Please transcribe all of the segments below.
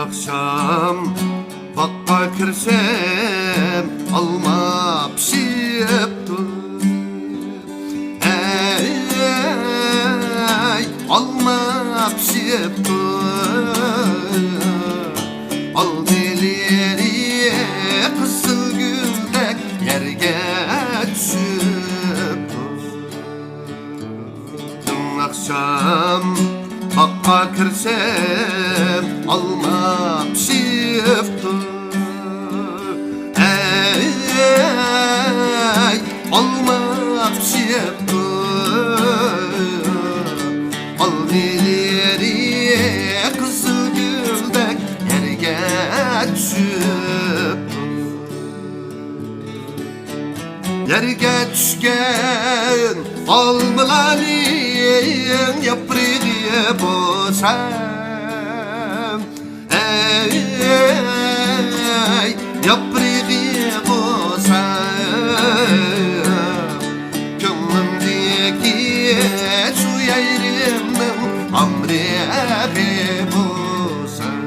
akşam bakka kirsem alma pişipti. Ey alma pişipti. Al dileri kızıl güldek yerge düşüptü. Dün akşam bakka kirsem alma pişipti. Ey alma pişipti. Al dileri kızıl güldek yerge düşüptü. Yerge düşken almılalıyım yaprığı bozsam. Ey yaprığı bozsam. Gönlümdeki şu yayrımın amreği bozsam.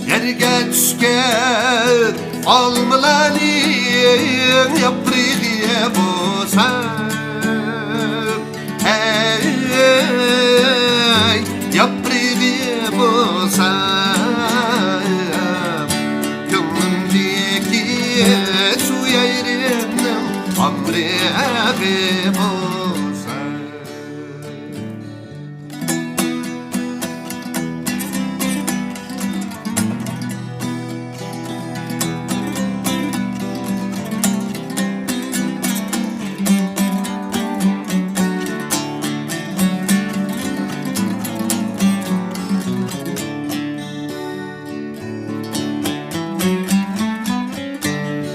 Yerge düşken almılalıyım yaprığı bozsam. Ey yaprığı bozsam. Gönlümdeki şu yayrımın amreği bozsam.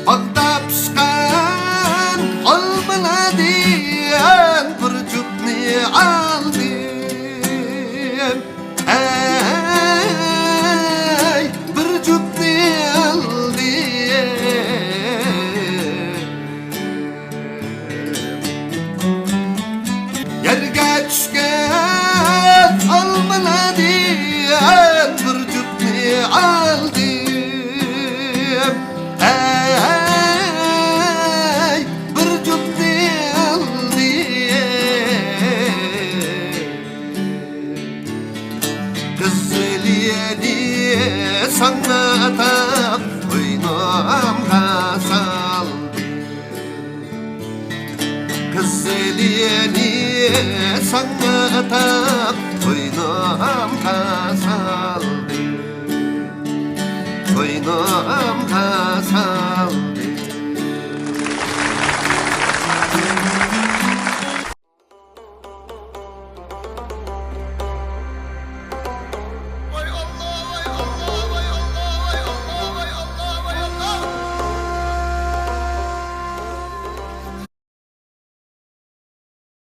Bakta pişkan olmala diyen bir cüpni aldım. Ey bir cüpni aldım. Yerge düşken olmala diyen bir cüpni aldım. Ey bir cüpni aldım. Kızıliyeni sana atab oynamga saldım. Kızıliyeni sana atab oynamga